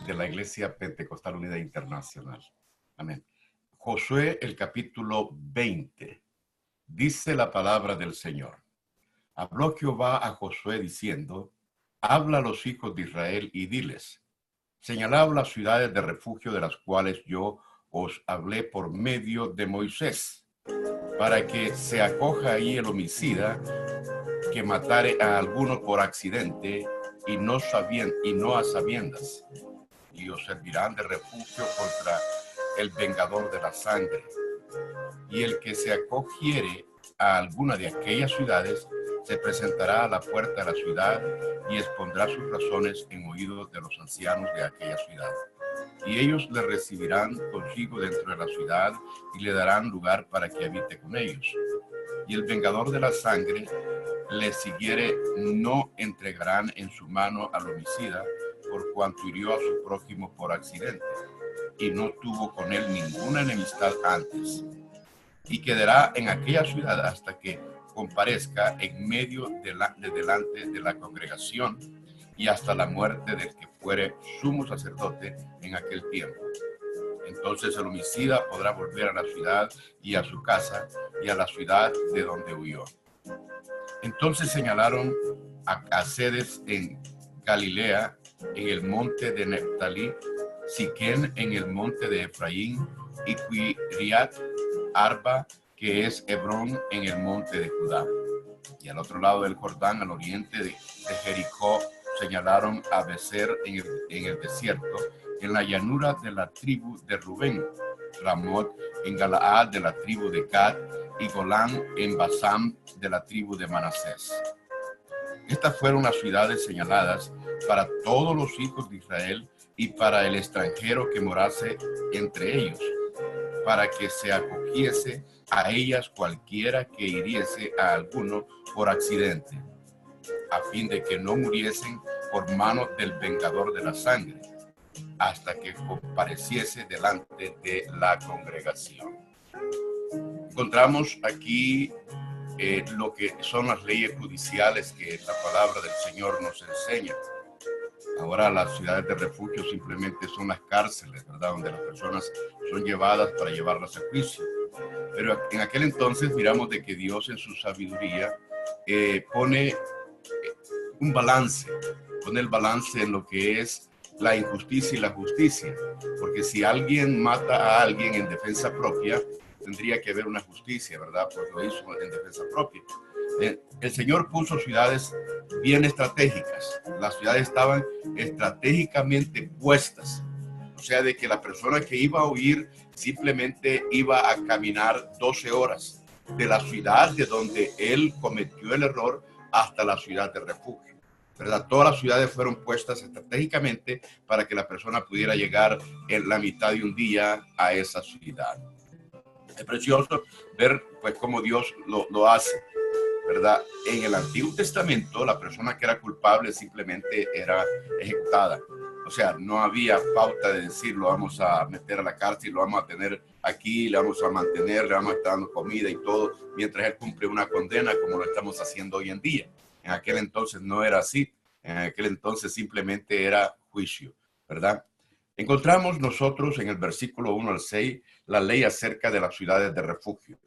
de la Iglesia Pentecostal Unida Internacional. Amén. Josué, el capítulo 20. Dice la palabra del Señor. Habló Jehová a Josué diciendo, habla a los hijos de Israel y diles, señalad las ciudades de refugio de las cuales yo os hablé por medio de Moisés, para que se acoja ahí el homicida que matare a alguno por accidente y no a sabiendas, y os servirán de refugio contra el vengador de la sangre. Y el que se acogiere a alguna de aquellas ciudades se presentará a la puerta de la ciudad y expondrá sus razones en oídos de los ancianos de aquella ciudad. Y ellos le recibirán consigo dentro de la ciudad y le darán lugar para que habite con ellos. Y el vengador de la sangre le siguiere, no entregarán en su mano al homicida, por cuanto hirió a su prójimo por accidente, y no tuvo con él ninguna enemistad antes. Y quedará en aquella ciudad hasta que comparezca en medio delante de la congregación, y hasta la muerte del que fuere sumo sacerdote en aquel tiempo. Entonces el homicida podrá volver a la ciudad y a su casa y a la ciudad de donde huyó. Entonces señalaron a sedes en Galilea, en el monte de Neftalí, Siquén en el monte de Efraín, y Kiriat Arba, que es Hebrón, en el monte de Judá. Y al otro lado del Jordán, al oriente de Jericó, señalaron a Becer en el desierto, en la llanura de la tribu de Rubén, Ramot en Galaad de la tribu de Gad, y Golán en Basán de la tribu de Manasés. Estas fueron las ciudades señaladas para todos los hijos de Israel y para el extranjero que morase entre ellos, para que se acogiese a ellas cualquiera que hiriese a alguno por accidente, a fin de que no muriesen por mano del vengador de la sangre, hasta que compareciese delante de la congregación. Encontramos aquí lo que son las leyes judiciales que la palabra del Señor nos enseña. Ahora las ciudades de refugio simplemente son las cárceles, ¿verdad? Donde las personas son llevadas para llevarlas a juicio. Pero en aquel entonces miramos de que Dios en su sabiduría pone un balance, pone el balance en lo que es la injusticia y la justicia. Porque si alguien mata a alguien en defensa propia, tendría que haber una justicia, ¿verdad? Pues lo hizo en defensa propia. El Señor puso ciudades bien estratégicas. Las ciudades estaban estratégicamente puestas. O sea, de que la persona que iba a huir simplemente iba a caminar 12 horas de la ciudad de donde él cometió el error hasta la ciudad de refugio, ¿verdad? Todas las ciudades fueron puestas estratégicamente para que la persona pudiera llegar en la mitad de un día a esa ciudad. Es precioso ver pues cómo Dios lo hace, ¿verdad? En el Antiguo Testamento, la persona que era culpable simplemente era ejecutada. O sea, no había pauta de decir, lo vamos a meter a la cárcel, lo vamos a tener aquí, le vamos a mantener, le vamos a estar dando comida y todo, mientras él cumple una condena, como lo estamos haciendo hoy en día. En aquel entonces no era así. En aquel entonces simplemente era juicio, ¿verdad? Encontramos nosotros en el versículo 1 al 6 la ley acerca de las ciudades de refugio.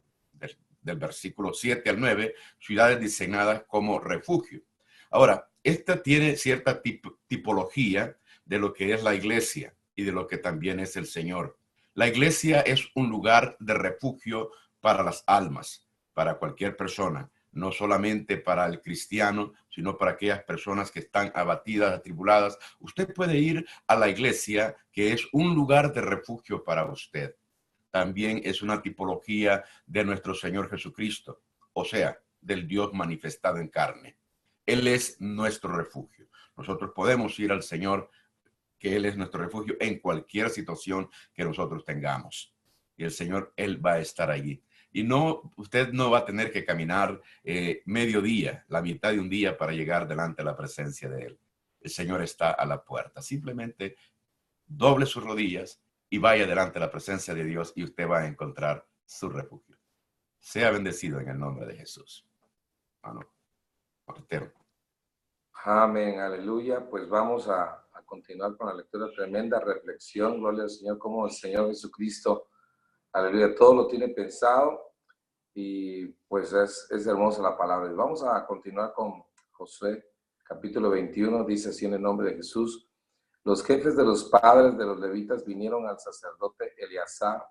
Del versículo 7 al 9, ciudades designadas como refugio. Ahora, esta tiene cierta tipología de lo que es la iglesia y de lo que también es el Señor. La iglesia es un lugar de refugio para las almas, para cualquier persona, no solamente para el cristiano, sino para aquellas personas que están abatidas, atribuladas. Usted puede ir a la iglesia, que es un lugar de refugio para usted. También es una tipología de nuestro Señor Jesucristo, o sea, del Dios manifestado en carne. Él es nuestro refugio. Nosotros podemos ir al Señor, que Él es nuestro refugio en cualquier situación que nosotros tengamos. Y el Señor, Él va a estar allí. Y no, usted no va a tener que caminar medio día, la mitad de un día para llegar delante de la presencia de Él. El Señor está a la puerta. Simplemente doble sus rodillas y vaya delante de la presencia de Dios y usted va a encontrar su refugio. Sea bendecido en el nombre de Jesús. Hermano Martero. Amén, aleluya. Pues vamos a a continuar con la lectura. Tremenda reflexión, gloria al Señor, como el Señor Jesucristo, aleluya, todo lo tiene pensado y pues es hermosa la palabra. Y vamos a continuar con Josué, capítulo 21, dice así en el nombre de Jesús. Los jefes de los padres de los levitas vinieron al sacerdote Eleazar,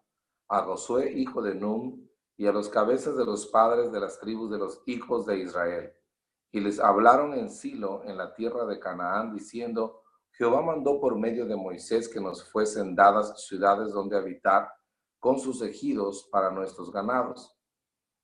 a Josué, hijo de Nun, y a los cabezas de los padres de las tribus de los hijos de Israel. Y les hablaron en Silo, en la tierra de Canaán, diciendo: Jehová mandó por medio de Moisés que nos fuesen dadas ciudades donde habitar, con sus ejidos para nuestros ganados.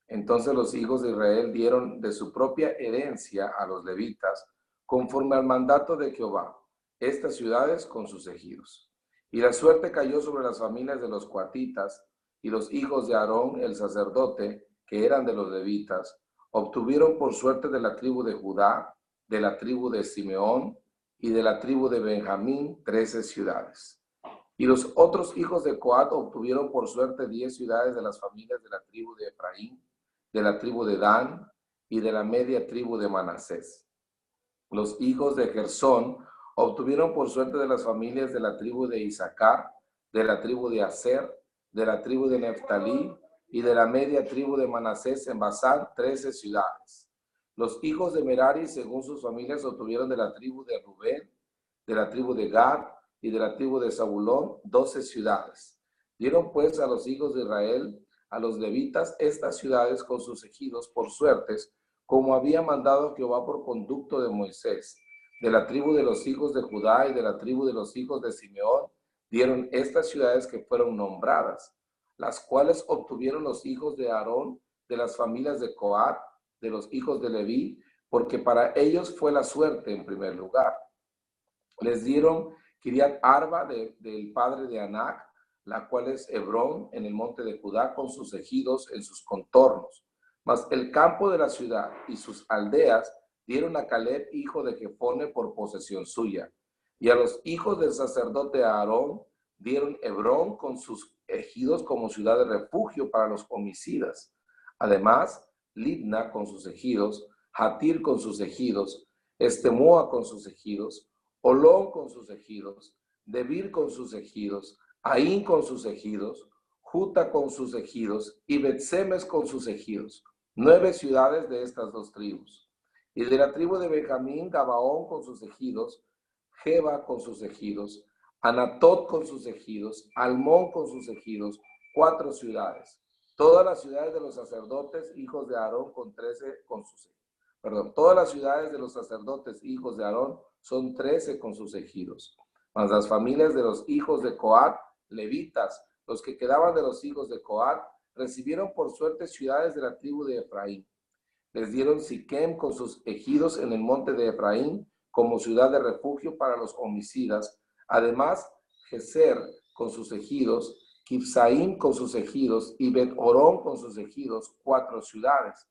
Entonces los hijos de Israel dieron de su propia herencia a los levitas, conforme al mandato de Jehová, estas ciudades con sus ejidos. Y la suerte cayó sobre las familias de los coatitas, y los hijos de Aarón, el sacerdote, que eran de los levitas, obtuvieron por suerte de la tribu de Judá, de la tribu de Simeón y de la tribu de Benjamín 13 ciudades. Y los otros hijos de Coat obtuvieron por suerte 10 ciudades de las familias de la tribu de Efraín, de la tribu de Dan y de la media tribu de Manasés. Los hijos de Gersón obtuvieron por suerte de las familias de la tribu de Isaacar, de la tribu de Aser, de la tribu de Neftalí y de la media tribu de Manasés en Basán 13 ciudades. Los hijos de Merari, según sus familias, obtuvieron de la tribu de Rubén, de la tribu de Gad y de la tribu de Zabulón 12 ciudades. Dieron pues a los hijos de Israel, a los levitas, estas ciudades con sus ejidos por suertes, como había mandado Jehová por conducto de Moisés. De la tribu de los hijos de Judá y de la tribu de los hijos de Simeón dieron estas ciudades que fueron nombradas, las cuales obtuvieron los hijos de Aarón, de las familias de Coat, de los hijos de Leví, porque para ellos fue la suerte en primer lugar. Les dieron Kiriat Arba del padre de Anac, la cual es Hebrón, en el monte de Judá, con sus ejidos en sus contornos. Mas el campo de la ciudad y sus aldeas dieron a Caleb, hijo de Jefone, por posesión suya. Y a los hijos del sacerdote Aarón dieron Hebrón con sus ejidos como ciudad de refugio para los homicidas. Además, Libna con sus ejidos, Jatir con sus ejidos, Estemoa con sus ejidos, Olón con sus ejidos, Debir con sus ejidos, Aín con sus ejidos, Juta con sus ejidos y Betsemes con sus ejidos, 9 ciudades de estas dos tribus. Y de la tribu de Benjamín, Gabaón con sus ejidos, Geba con sus ejidos, Anatot con sus ejidos, Almón con sus ejidos, 4 ciudades. Todas las ciudades de los sacerdotes, hijos de Aarón, todas las ciudades de los sacerdotes, hijos de Aarón, son 13 con sus ejidos. Mas las familias de los hijos de Coat, levitas, los que quedaban de los hijos de Coat, recibieron por suerte ciudades de la tribu de Efraín. Les dieron Siquem con sus ejidos en el monte de Efraín, como ciudad de refugio para los homicidas. Además, Geser con sus ejidos, Kibsaim con sus ejidos y Bet-Orón con sus ejidos, 4 ciudades.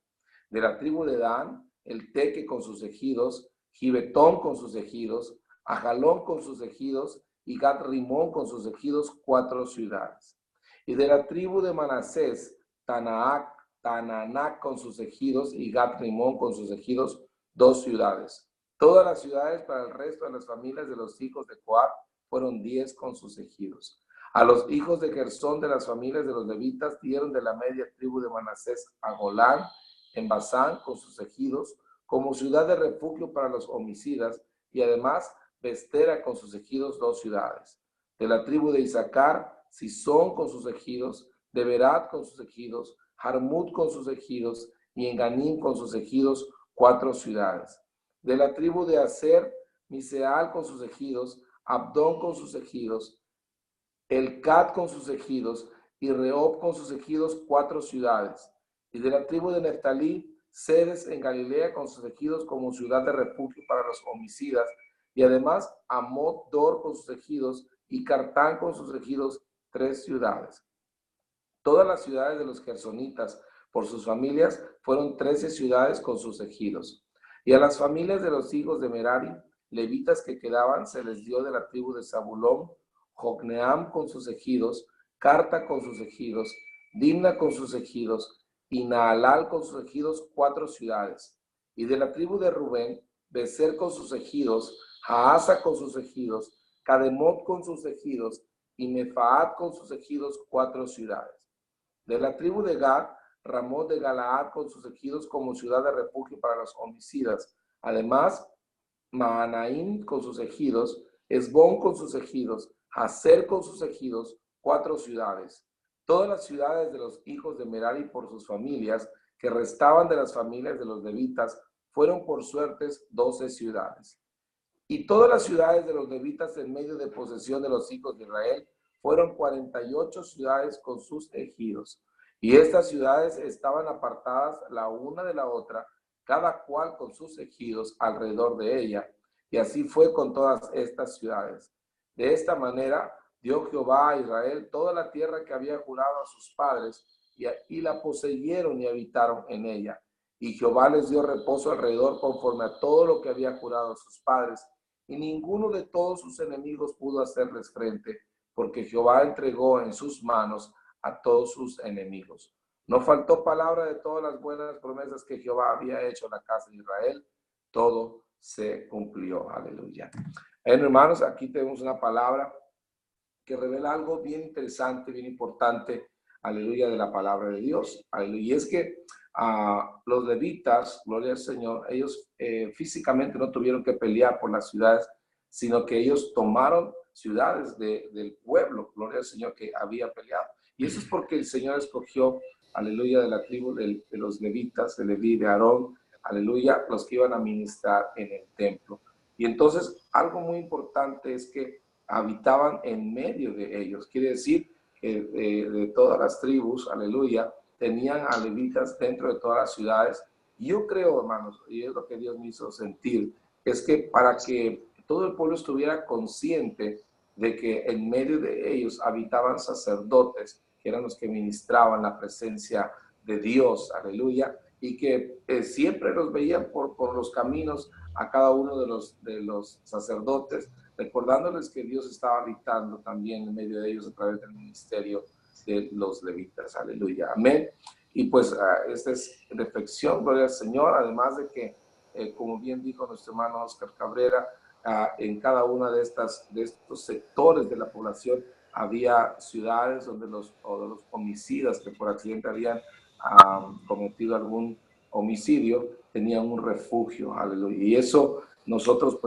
De la tribu de Dan, el Teque con sus ejidos, Gibetón con sus ejidos, Ajalón con sus ejidos y Gat-Rimón con sus ejidos, 4 ciudades. Y de la tribu de Manasés, Tananac con sus ejidos y Gat-Rimón con sus ejidos, 2 ciudades. Todas las ciudades para el resto de las familias de los hijos de Coat fueron 10 con sus ejidos. A los hijos de Gersón de las familias de los levitas dieron de la media tribu de Manasés a Golán en Basán con sus ejidos, como ciudad de refugio para los homicidas, y además Bestera con sus ejidos, 2 ciudades. De la tribu de Isaacar, Sison con sus ejidos, Deberat con sus ejidos, Jarmut con sus ejidos, y Enganim con sus ejidos, 4 ciudades. De la tribu de Aser, Miseal con sus ejidos, Abdón con sus ejidos, Elcat con sus ejidos, y Rehob con sus ejidos, 4 ciudades. Y de la tribu de Neftalí, Cedes en Galilea con sus ejidos como ciudad de refugio para los homicidas, y además Amot Dor con sus ejidos y Cartán con sus ejidos, 3 ciudades. Todas las ciudades de los gersonitas por sus familias fueron 13 ciudades con sus ejidos. Y a las familias de los hijos de Merari, levitas que quedaban, se les dio de la tribu de Zabulón, Jocneam con sus ejidos, Carta con sus ejidos, Dimna con sus ejidos, y Naalal con sus ejidos, 4 ciudades. Y de la tribu de Rubén, Becer con sus ejidos, Jaasa con sus ejidos, Cademot con sus ejidos, y Mefaat con sus ejidos, 4 ciudades. De la tribu de Gad, Ramot de Galaad con sus ejidos como ciudad de refugio para los homicidas. Además, Mahanaim con sus ejidos, Esbón con sus ejidos, Hazer con sus ejidos, 4 ciudades. Todas las ciudades de los hijos de Merari por sus familias, que restaban de las familias de los levitas, fueron por suertes 12 ciudades. Y todas las ciudades de los levitas en medio de posesión de los hijos de Israel fueron 48 ciudades con sus ejidos. Y estas ciudades estaban apartadas la una de la otra, cada cual con sus ejidos alrededor de ella. Y así fue con todas estas ciudades. De esta manera dio Jehová a Israel toda la tierra que había jurado a sus padres, y la poseyeron y habitaron en ella. Y Jehová les dio reposo alrededor conforme a todo lo que había jurado a sus padres. Y ninguno de todos sus enemigos pudo hacerles frente, porque Jehová entregó en sus manos a todos sus enemigos. No faltó palabra de todas las buenas promesas que Jehová había hecho a la casa de Israel. Todo se cumplió. Aleluya. Hermanos, aquí tenemos una palabra que revela algo bien interesante, bien importante, aleluya, de la palabra de Dios. Aleluya. Y es que los levitas, gloria al Señor, ellos físicamente no tuvieron que pelear por las ciudades, sino que ellos tomaron ciudades del pueblo, gloria al Señor, que había peleado. Y eso es porque el Señor escogió, aleluya, de la tribu de los levitas, de Leví, de Aarón, aleluya, los que iban a ministrar en el templo. Y entonces, algo muy importante es que habitaban en medio de ellos. Quiere decir que de todas las tribus, aleluya, tenían a levitas dentro de todas las ciudades. Y yo creo, hermanos, y es lo que Dios me hizo sentir, es que para que todo el pueblo estuviera consciente de que en medio de ellos habitaban sacerdotes, que eran los que ministraban la presencia de Dios, aleluya, y que siempre los veían por los caminos a cada uno de los sacerdotes, recordándoles que Dios estaba habitando también en medio de ellos a través del ministerio de los levitas. Aleluya. Amén. Y pues esta es reflexión, gloria al Señor, además de que, como bien dijo nuestro hermano Oscar Cabrera, en cada una de estos sectores de la población había ciudades donde los homicidas que por accidente habían cometido algún homicidio tenían un refugio. Aleluya. Y eso nosotros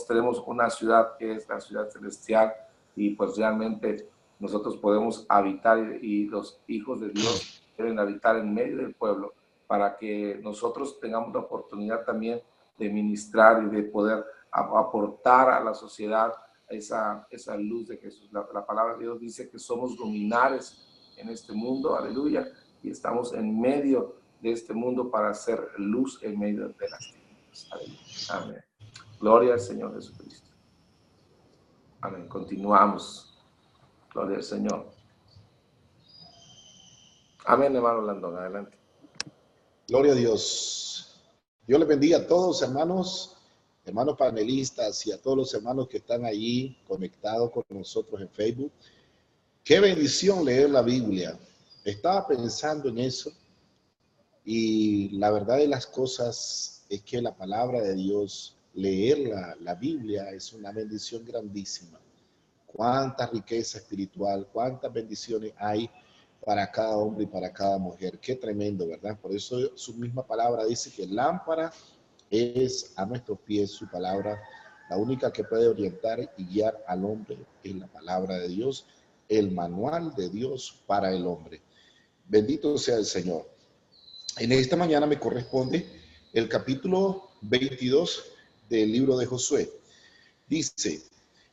tenemos una ciudad que es la ciudad celestial, y pues realmente nosotros podemos habitar, y los hijos de Dios deben habitar en medio del pueblo para que nosotros tengamos la oportunidad también de ministrar y de poder aportar a la sociedad esa luz de Jesús. La palabra de Dios dice que somos luminares en este mundo, aleluya, y estamos en medio de este mundo para hacer luz en medio de las tinieblas. Amén. Gloria al Señor Jesucristo. Amén. Continuamos. Gloria al Señor. Amén, hermano Landón. Adelante. Gloria a Dios. Dios les bendiga a todos, hermanos panelistas, y a todos los hermanos que están allí conectados con nosotros en Facebook. Qué bendición leer la Biblia. Estaba pensando en eso, y la verdad de las cosas es que la palabra de Dios, leer la Biblia, es una bendición grandísima. Cuánta riqueza espiritual, cuántas bendiciones hay para cada hombre y para cada mujer. Qué tremendo, ¿verdad? Por eso su misma palabra dice que lámpara es a nuestros pies su palabra. La única que puede orientar y guiar al hombre es la palabra de Dios, el manual de Dios para el hombre. Bendito sea el Señor. En esta mañana me corresponde el capítulo 22 del libro de Josué. Dice: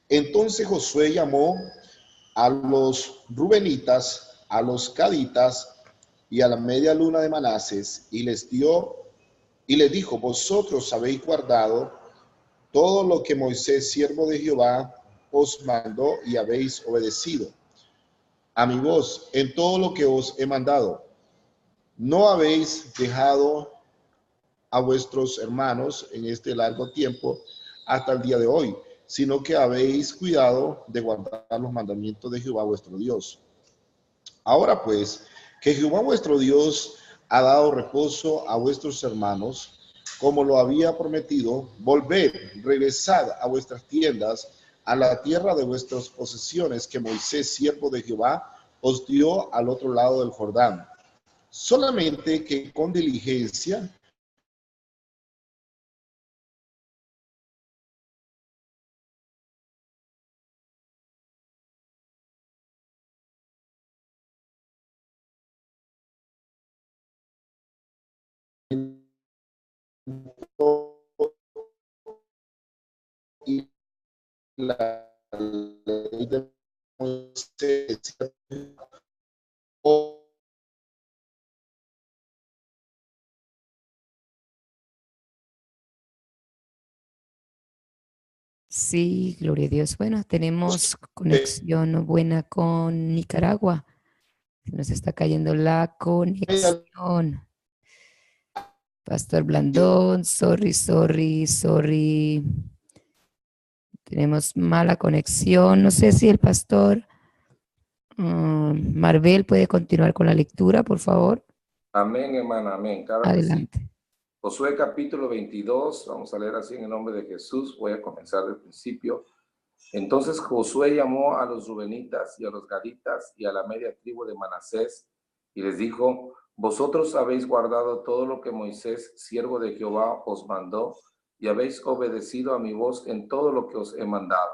entonces Josué llamó a los rubenitas, a los gaditas y a la media luna de Manases, y les dijo: vosotros habéis guardado todo lo que Moisés, siervo de Jehová, os mandó, y habéis obedecido a mi voz en todo lo que os he mandado. No habéis dejado a vuestros hermanos en este largo tiempo hasta el día de hoy, sino que habéis cuidado de guardar los mandamientos de Jehová vuestro Dios. Ahora pues, que Jehová vuestro Dios ha dado reposo a vuestros hermanos, como lo había prometido, volved, regresad a vuestras tiendas, a la tierra de vuestras posesiones que Moisés, siervo de Jehová, os dio al otro lado del Jordán. Solamente que con diligencia y la ley de Moisés Sí, gloria a Dios. Bueno, tenemos conexión buena con Nicaragua. Se nos está cayendo la conexión. Pastor Blandón, sorry. Tenemos mala conexión. No sé si el pastor Marvel puede continuar con la lectura, por favor. Amén, hermana, amén. Claro que sí. Adelante. Josué capítulo 22, vamos a leer así en el nombre de Jesús. Voy a comenzar del principio. Entonces Josué llamó a los rubenitas y a los gaditas y a la media tribu de Manasés y les dijo: vosotros habéis guardado todo lo que Moisés, siervo de Jehová, os mandó y habéis obedecido a mi voz en todo lo que os he mandado.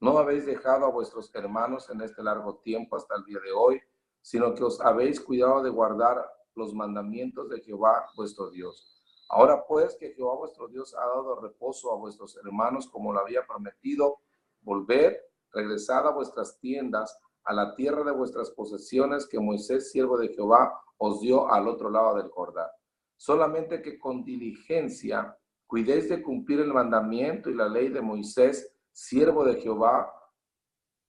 No habéis dejado a vuestros hermanos en este largo tiempo hasta el día de hoy, sino que os habéis cuidado de guardar los mandamientos de Jehová vuestro Dios. Ahora pues que Jehová vuestro Dios ha dado reposo a vuestros hermanos como lo había prometido, volved, regresad a vuestras tiendas, a la tierra de vuestras posesiones que Moisés, siervo de Jehová, os dio al otro lado del Jordán. Solamente que con diligencia cuidéis de cumplir el mandamiento y la ley de Moisés, siervo de Jehová,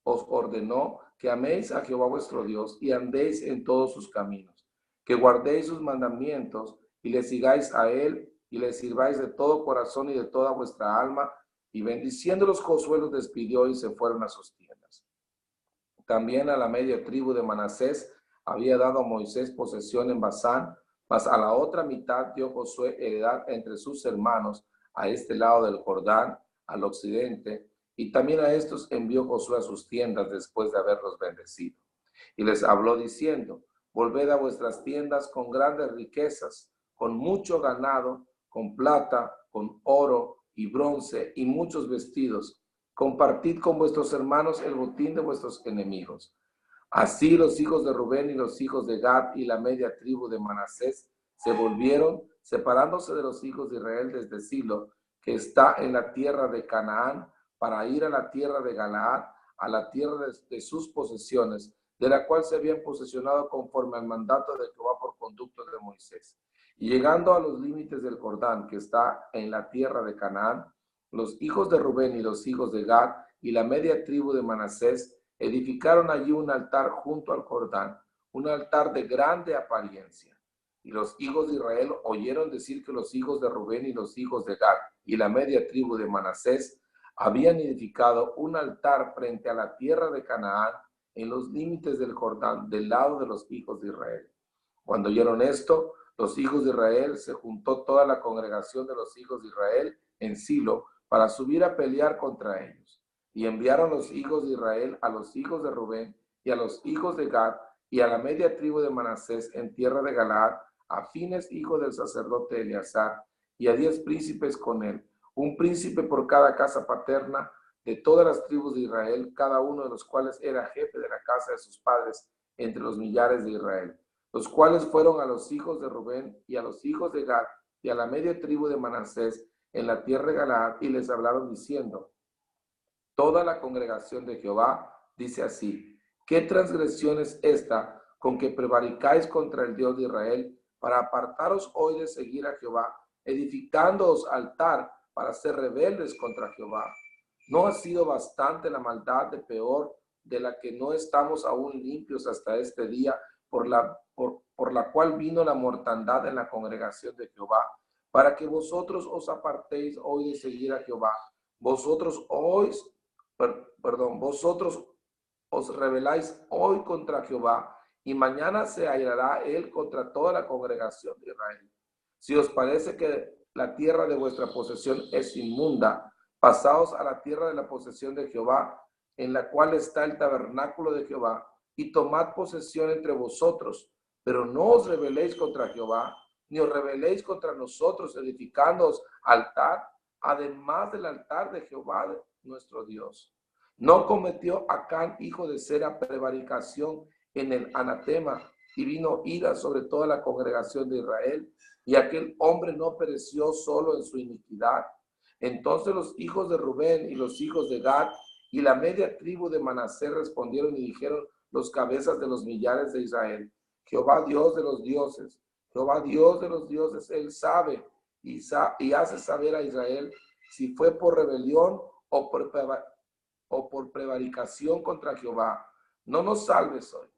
os ordenó que améis a Jehová vuestro Dios y andéis en todos sus caminos, que guardéis sus mandamientos y le sigáis a él y le sirváis de todo corazón y de toda vuestra alma. Y bendiciéndolos, Josué los despidió y se fueron a sus tiendas. También a la media tribu de Manasés había dado a Moisés posesión en Basán, mas a la otra mitad dio Josué heredad entre sus hermanos a este lado del Jordán, al occidente, y también a estos envió Josué a sus tiendas después de haberlos bendecido. Y les habló diciendo: volved a vuestras tiendas con grandes riquezas, con mucho ganado, con plata, con oro y bronce y muchos vestidos. Compartid con vuestros hermanos el botín de vuestros enemigos. Así los hijos de Rubén y los hijos de Gad y la media tribu de Manasés se volvieron, separándose de los hijos de Israel desde Silo, que está en la tierra de Canaán, para ir a la tierra de Galaad, a la tierra de sus posesiones, de la cual se habían posesionado conforme al mandato de Jehová por conducto de Moisés. Y llegando a los límites del Jordán, que está en la tierra de Canaán, los hijos de Rubén y los hijos de Gad y la media tribu de Manasés edificaron allí un altar junto al Jordán, un altar de grande apariencia. Y los hijos de Israel oyeron decir que los hijos de Rubén y los hijos de Gad y la media tribu de Manasés habían edificado un altar frente a la tierra de Canaán en los límites del Jordán, del lado de los hijos de Israel. Cuando oyeron esto, los hijos de Israel, se juntó toda la congregación de los hijos de Israel en Silo para subir a pelear contra ellos. Y enviaron los hijos de Israel a los hijos de Rubén y a los hijos de Gad y a la media tribu de Manasés en tierra de Galaad, a Fines, hijo del sacerdote Eleazar, y a 10 príncipes con él, un príncipe por cada casa paterna de todas las tribus de Israel, cada uno de los cuales era jefe de la casa de sus padres entre los millares de Israel, los cuales fueron a los hijos de Rubén y a los hijos de Gad y a la media tribu de Manasés en la tierra de Galaad, y les hablaron diciendo: toda la congregación de Jehová dice así: ¿qué transgresión es esta con que prevaricáis contra el Dios de Israel para apartaros hoy de seguir a Jehová, edificándoos altar para ser rebeldes contra Jehová? ¿No ha sido bastante la maldad de Peor, de la que no estamos aún limpios hasta este día, por la cual vino la mortandad en la congregación de Jehová, para que vosotros os apartéis hoy de seguir a Jehová? Vosotros os rebeláis hoy contra Jehová, y mañana se airará él contra toda la congregación de Israel. Si os parece que la tierra de vuestra posesión es inmunda. Pasaos a la tierra de la posesión de Jehová, en la cual está el tabernáculo de Jehová, y tomad posesión entre vosotros, pero no os rebeléis contra Jehová, ni os rebeléis contra nosotros, edificándoos altar, además del altar de Jehová nuestro Dios. No cometió Acán, hijo de Zera, prevaricación en el anatema, y vino ira sobre toda la congregación de Israel, y aquel hombre no pereció solo en su iniquidad. Entonces los hijos de Rubén y los hijos de Gad y la media tribu de Manasés respondieron y dijeron los cabezas de los millares de Israel: Jehová Dios de los dioses, Jehová Dios de los dioses, él sabe y hace saber a Israel si fue por rebelión o por prevaricación contra Jehová. No nos salves hoy.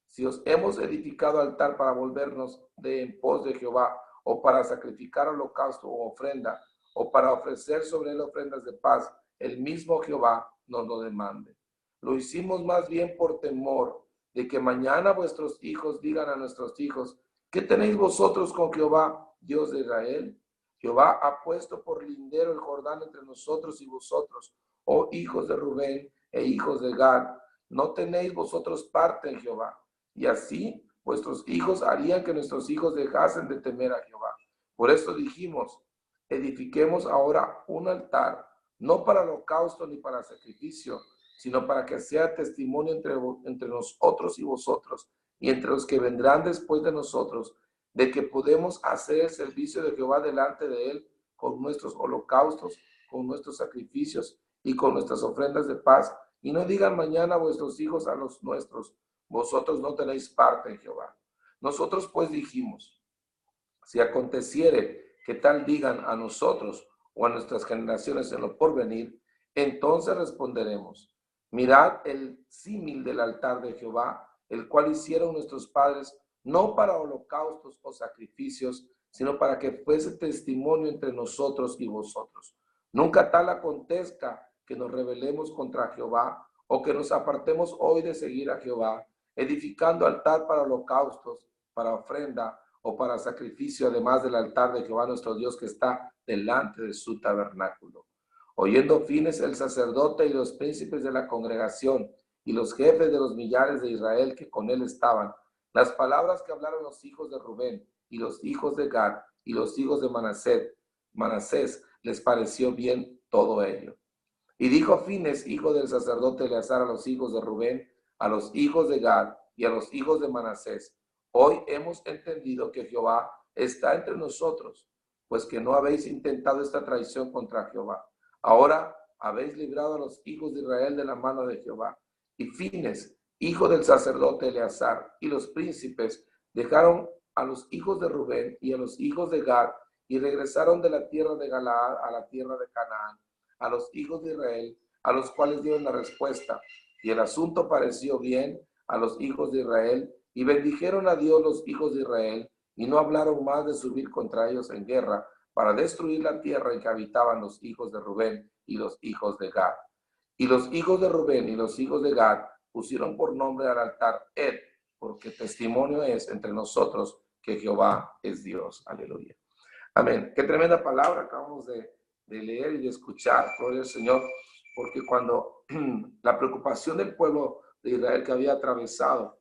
Si os hemos edificado altar para volvernos de en pos de Jehová, o para sacrificar holocausto o ofrenda, o para ofrecer sobre él ofrendas de paz, el mismo Jehová nos lo demande. Lo hicimos más bien por temor de que mañana vuestros hijos digan a nuestros hijos: ¿qué tenéis vosotros con Jehová, Dios de Israel? Jehová ha puesto por lindero el Jordán entre nosotros y vosotros, oh hijos de Rubén e hijos de Gad. No tenéis vosotros parte en Jehová. Y así vuestros hijos harían que nuestros hijos dejasen de temer a Jehová. Por esto dijimos: edifiquemos ahora un altar, no para holocausto ni para sacrificio, sino para que sea testimonio entre nosotros y vosotros, y entre los que vendrán después de nosotros, de que podemos hacer el servicio de Jehová delante de él con nuestros holocaustos, con nuestros sacrificios y con nuestras ofrendas de paz. Y no digan mañana vuestros hijos a los nuestros: vosotros no tenéis parte en Jehová. Nosotros pues dijimos: si aconteciere que tal digan a nosotros o a nuestras generaciones en lo porvenir, entonces responderemos: mirad el símil del altar de Jehová, el cual hicieron nuestros padres, no para holocaustos o sacrificios, sino para que fuese testimonio entre nosotros y vosotros. Nunca tal acontezca que nos rebelemos contra Jehová, o que nos apartemos hoy de seguir a Jehová, edificando altar para holocaustos, para ofrenda o para sacrificio, además del altar de Jehová nuestro Dios que está delante de su tabernáculo. Oyendo Fines el sacerdote y los príncipes de la congregación y los jefes de los millares de Israel que con él estaban, las palabras que hablaron los hijos de Rubén y los hijos de Gad y los hijos de Manasés, les pareció bien todo ello. Y dijo Fines, hijo del sacerdote Eleazar, a los hijos de Rubén, a los hijos de Gad y a los hijos de Manasés: hoy hemos entendido que Jehová está entre nosotros, pues que no habéis intentado esta traición contra Jehová. Ahora habéis librado a los hijos de Israel de la mano de Jehová. Y Fines, hijo del sacerdote Eleazar, y los príncipes dejaron a los hijos de Rubén y a los hijos de Gad, y regresaron de la tierra de Galaad a la tierra de Canaán, a los hijos de Israel, a los cuales dieron la respuesta. Y el asunto pareció bien a los hijos de Israel, y bendijeron a Dios los hijos de Israel, y no hablaron más de subir contra ellos en guerra, para destruir la tierra en que habitaban los hijos de Rubén y los hijos de Gad. Y los hijos de Rubén y los hijos de Gad pusieron por nombre al altar Ed, porque testimonio es entre nosotros que Jehová es Dios. Aleluya. Amén. Qué tremenda palabra acabamos de leer y de escuchar, gloria al Señor, porque cuando la preocupación del pueblo de Israel que había atravesado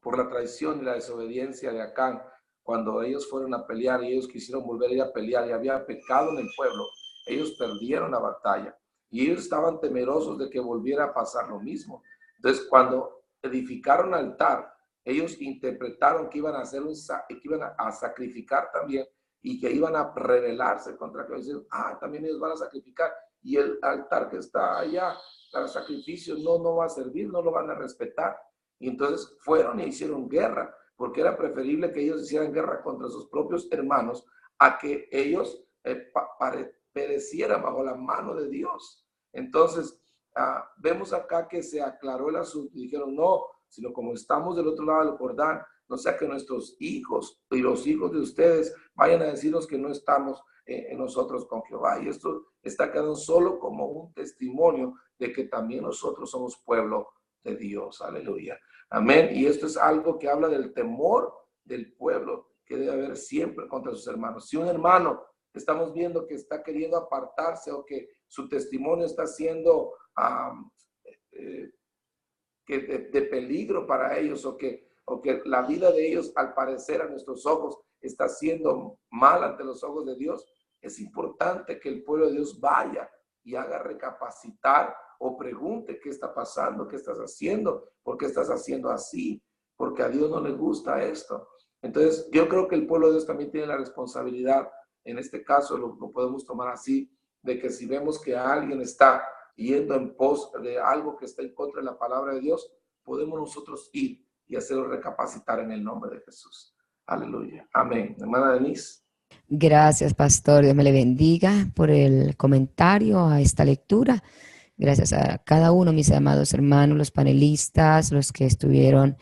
por la traición y la desobediencia de Acán, cuando ellos fueron a pelear y ellos quisieron volver a ir a pelear y había pecado en el pueblo, ellos perdieron la batalla y ellos estaban temerosos de que volviera a pasar lo mismo. Entonces, cuando edificaron altar, ellos interpretaron que iban a hacer que iban a sacrificar también, y que iban a rebelarse contra que dicen: también ellos van a sacrificar, y el altar que está allá para sacrificio no va a servir, no lo van a respetar. Y entonces fueron y hicieron guerra, porque era preferible que ellos hicieran guerra contra sus propios hermanos a que ellos perecieran bajo la mano de Dios. Entonces vemos acá que se aclaró el asunto y dijeron: no, sino como estamos del otro lado del Jordán, no sea que nuestros hijos y los hijos de ustedes vayan a decirnos que no estamos nosotros con Jehová. Y esto está quedando solo como un testimonio de que también nosotros somos pueblo de Dios. Aleluya. Amén. Y esto es algo que habla del temor del pueblo que debe haber siempre contra sus hermanos. Si un hermano estamos viendo que está queriendo apartarse o que su testimonio está siendo de peligro para ellos o que la vida de ellos, al parecer a nuestros ojos, está siendo mal ante los ojos de Dios, es importante que el pueblo de Dios vaya y haga recapacitar o pregunte qué está pasando, qué estás haciendo, por qué estás haciendo así, porque a Dios no le gusta esto. Entonces, yo creo que el pueblo de Dios también tiene la responsabilidad, en este caso lo podemos tomar así, de que si vemos que alguien está yendo en pos de algo que está en contra de la palabra de Dios, podemos nosotros ir y hacerlo recapacitar en el nombre de Jesús. Aleluya. Amén. Hermana Denise. Gracias, pastor. Dios me le bendiga por el comentario a esta lectura. Gracias a cada uno, mis amados hermanos, los panelistas, los que estuvieron